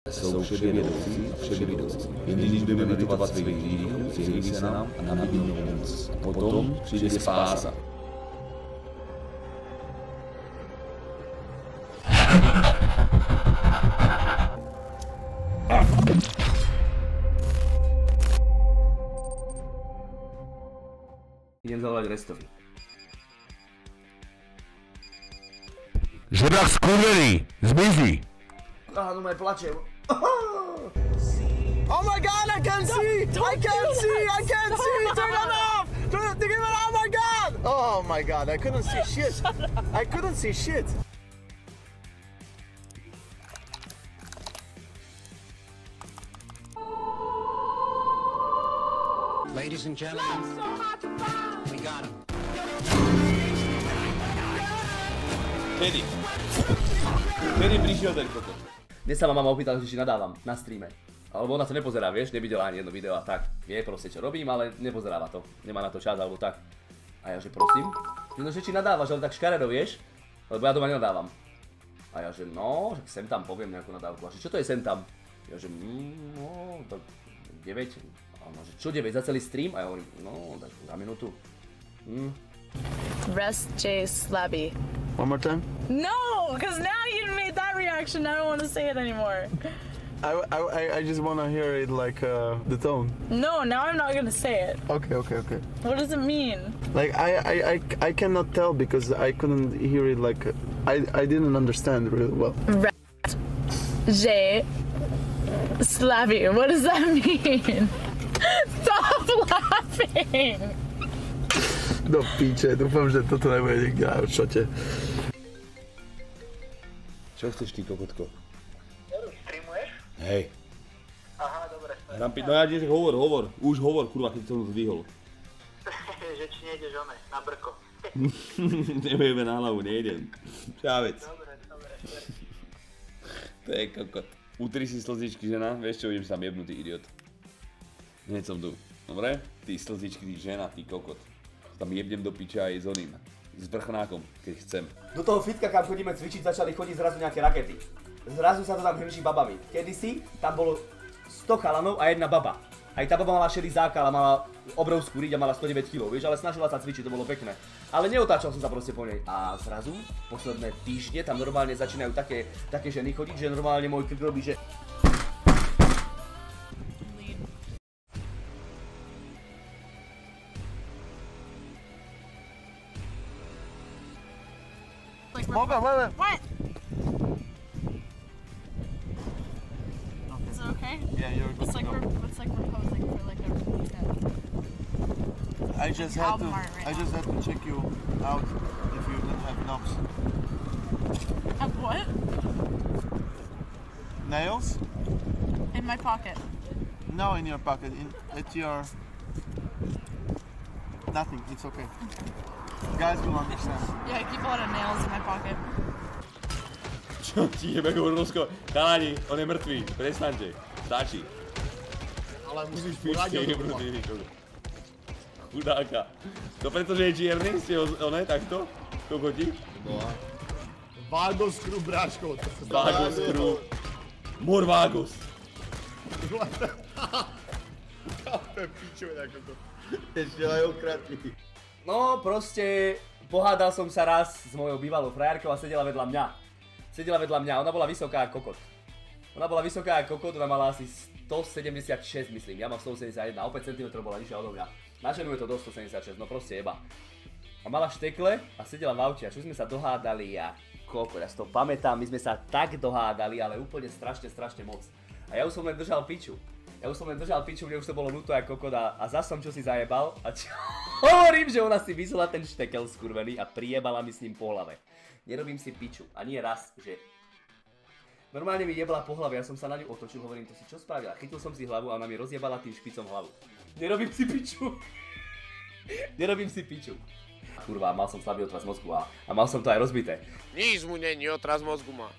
Jsou vševědoucí a vševědoucí. Jen když budeme meditovat svých lidí, zjeví se nám a nabídnou pomoc. A potom přijde spása. Idem zavolať Restovi. Žebrak skurvený! Zmizí! No ma plače. Oh my god, I can't see! I can't see! I can't see! Turn it off! Turn it, give it, oh my god! Oh my god, I couldn't see shit. I couldn't see shit. Ladies and gentlemen, we got him. Kedy prišiel ten kokot? Dnes sa ma mama opýtala, či nadávam na streame. Alebo ona to nepozerá, vieš, nevidela ani jedno video a tak. Vie proste, čo robím, ale nepozeráva to. Nemá na to čas, alebo tak. A ja, že prosím? No, že či nadávaš, ale tak škaredo, vieš? Lebo ja doma nenadávam. A ja, že no, že sem tam poviem nejakú nadávku. A že čo to je sem tam? Ja, že no, tak 9. A ona, že čo 9, za celý stream? A ja hovorím, no, tak za minútu. Rest J Slabby. One more time? No, because now you made that reaction. I don't want to say it anymore. I just want to hear it like the tone. No, now I'm not gonna say it. Okay. What does it mean? Like I cannot tell because I couldn't hear it like I didn't understand really well. Rest J Slabby. What does that mean? Stop laughing. Do píče, dúfam, že toto nebude niekde na šote. Čo chceš ty, kokotko? Streamuješ? Hej. Aha, dobre. No ja dnes hovor. Už hovor, kurva, keď som to zdvihol. Že či nejdeš na brko. Nebudeme na hlavu, nejdem. Čávec. Dobre. To je kokot. Utri si slzičky, žena, vieš čo, idem sa tam jebnutý idiot. Hneď som tu. Dobre? Ty slzičky, ty žena, ty kokot. Tam jebnem do piča aj s oným. S vrchnákom, keď chcem. Do toho fitka, kam chodíme cvičiť, začali chodiť zrazu nejaké rakety. Zrazu sa to tam hrší babami. Kedysi tam bolo 100 chalanov a jedna baba. Aj tá baba mala šedý zákal a mala obrovskú riť a mala 109 kg, vieš, ale snažila sa cvičiť, to bolo pekné. Ale neotáčal som sa proste po nej. A zrazu, posledné týždne, tam normálne začínajú také ženy chodiť, že normálne môj krk robí, že... What? Is it okay? Yeah, you're good. It's like reposing for like a I just had to check you out if you didn't have knobs. Have what? Nails? In my pocket. No, in your pocket. At your... Nothing. It's okay. Guys will understand. Yeah, I keep a lot of nails in my pocket. Čo ti jebe Rusko? Chalani, on je mŕtvý, prestaňte, stačí. Ale musíš Chudáka. To pretože je čierny, ste oné, takto? Kokoti? Vágos crew, bráško. Vágos crew. More vágos. To je pičovina, ako to. Ešte aj okratný. No proste, pohádal som sa raz s mojou bývalou frajerkou a sedela vedľa mňa. Ona bola vysoká ako kokot. Ona mala asi 176, myslím, ja mám 181, o 5 cm bola nižšia odo mňa. Na ženu je to do 176, no proste jeba. A mala štekle a sedela v aute a čo sme sa dohádali ja kokot, ja si to pamätám, my sme sa tak dohádali, ale úplne strašne moc. A ja už som len držal piču, mne už to bolo ľúto ako kokot a zas som čo si zajebal a hovorím, že ona si vyzula ten štekel skurvený a prijebala mi s ním po hlave. Nerobím si piču, a nie raz, že... Normálne mi jebala po hlave, ja som sa na ňu otočil, hovorím, to si čo spravila? Chytil som si hlavu a ona mi rozjebala tým špicom hlavu. Nerobím si piču. Kurva, mal som slabý otras mozgu a mal som to aj rozbité. Nič mu není, otras mozgu má.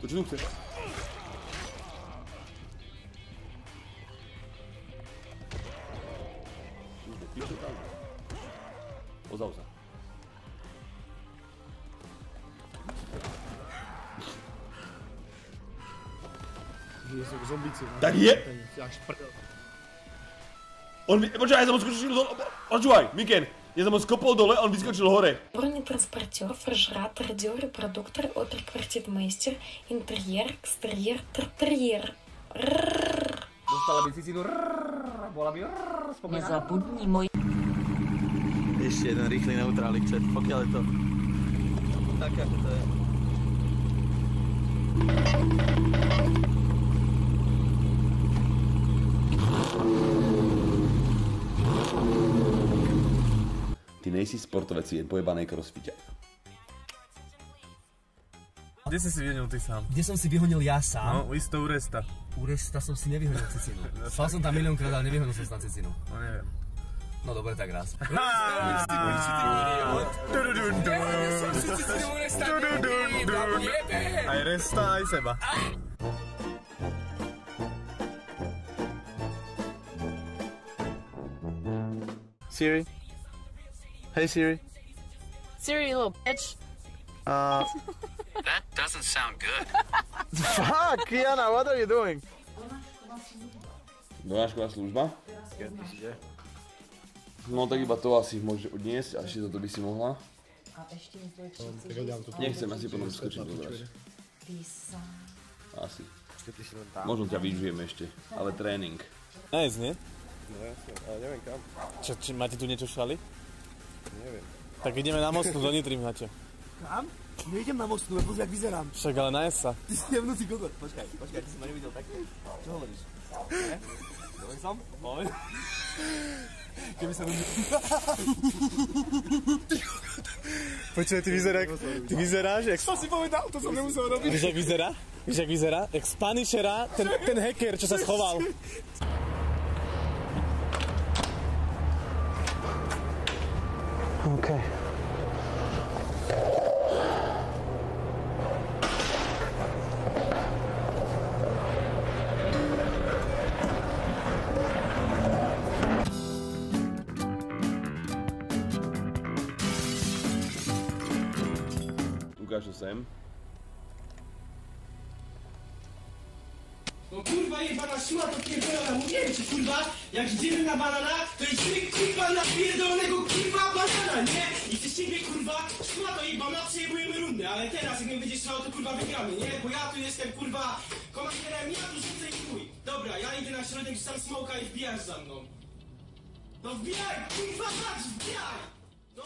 To čo tu chceš? Pozav sa. Tak je! Počkaj, ja som ho skočil dole. Počúvaj, Miken. Ja som ho skopol dole, on vyskočil hore. Бронетранспортер, фрежератор, репродуктор, отреквартирмейстер, интерьер, экстерьер, тертерьер. Dostala by cicinu, bola by spokojná. Nezabudni môj... Ešte jeden rýchly neutrálik chat, pokiaľ je to tak, ako to je. Ty nejsi sportovec, si jen pojebanej crossfiťák. Kde si vyhonil ty sám? Kde som si vyhonil ja sám? No, isto u Resta. U Resta som si nevyhonil cicinu. Spal som tam miliónkrát, ale nevyhonil som si tam cicinu. No neviem. No dobre, tak raz. Aj Resta, aj seba. Siri? Hey Siri? Siri, you little bitch. That doesn't sound good. Fuck, Kiana, what are you doing? Donášková služba? No tak iba to asi môže odniesť, a ešte toto by si mohla. Nechcem asi potom skočiť do dráž. Asi. Možno ťa vyžujeme ešte, ale tréning. Nice, nie? No jasne, ale neviem kam. Čo, máte tu niečo šali? Neviem. Tak ideme na Mostu, do Nitry, máte. Kam? Nejdem na Mostu, lebo jak vyzerám. Však ale najesť sa. Ty si nevnúci kokot. Počkaj, ty si ma nevidel tak. Čo hovoríš? Ne? Dobre som? Poď. Keby sa ľudí... Počuj, ty vyzeráš, jak... To si povedal, to som nemusel robiť. Víš, jak vyzerá? Víš, jak vyzerá? Jak z Punishera, ten hacker, čo sa schoval. Okay. Ukáž to sem. No kurwa jebana szma to pierdolona, mówiłem ci kurwa, jak idziemy na banana, to idziemy kurwa na pierdolonego kurwa banana, nie? I przez ciebie kurwa szma to jebana, przejebujemy rundę, ale teraz jak mnie będziesz szał, to kurwa wygramy, nie? Bo ja tu jestem kurwa komandierem, ja tu rzucę i chuj. Dobra, ja idę na środek, rzucam smoka i wbijasz za mną. No wbijaj, kurwa patrz, wbijaj! No.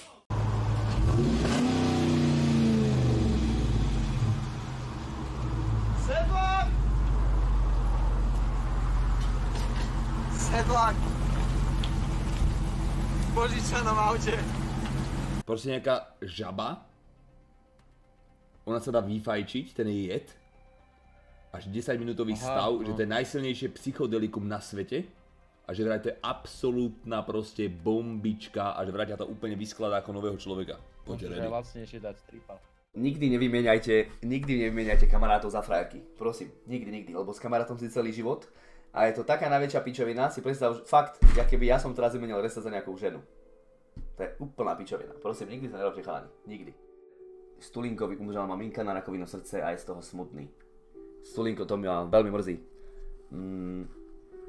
Sedlák! Sedlák! V požičanom aute. Proste nejaká žaba. Ona sa dá vyfajčiť, ten je jed. Až 10-minútový stav, že to je najsilnejšie psychodelikum na svete. A že vraj to je absolútna proste bombička a že vraj ťa to úplne vyskladá ako nového človeka. Poďte ready. Lacnejšie dať stripal. Nikdy nevymieňajte kamarátov za frajerky. Prosím, nikdy, lebo s kamarátom si celý život. A je to taká najväčšia pičovina, si predstav, fakt, keby ja som teraz vymenil Resta za nejakú ženu. To je úplná pičovina. Prosím, nikdy sa nerobte chalani. Nikdy. Stulinkovi umřela maminka na rakovinu srdce a je z toho smutný. Stulinko, to mňa veľmi mrzí.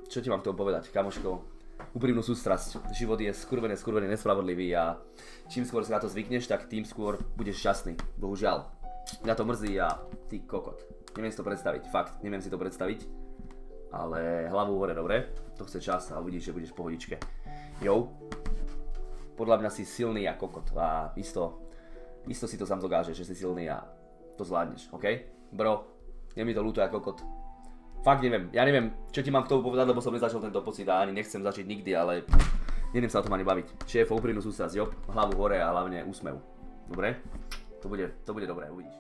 Čo ti mám k tomu povedať, kamoško? Úprimnú sústrasť. Život je skurvený, nespravodlivý a čím skôr si na to zvykneš, tak tým skôr budeš šťastný. Bohužiaľ. Mňa to mrzí a ty kokot. Neviem si to predstaviť, fakt, neviem si to predstaviť. Ale hlavu hore, dobre? To chce čas a uvidíš, že budeš v pohodičke. Jo. Podľa mňa si silný a kokot a isto si to sám dokáže, že si silný a to zvládneš, OK? Bro, je mi to ľúto a kokot. Fakt neviem, ja neviem, čo ti mám k tomu povedať, lebo som nezačal tento pocit a ani nechcem začať nikdy, ale neviem sa o tom ani baviť. Šéf, úprimnú sústrasť, jo, hlavu hore a hlavne úsmev. Dobre? To bude dobré, uvidíš.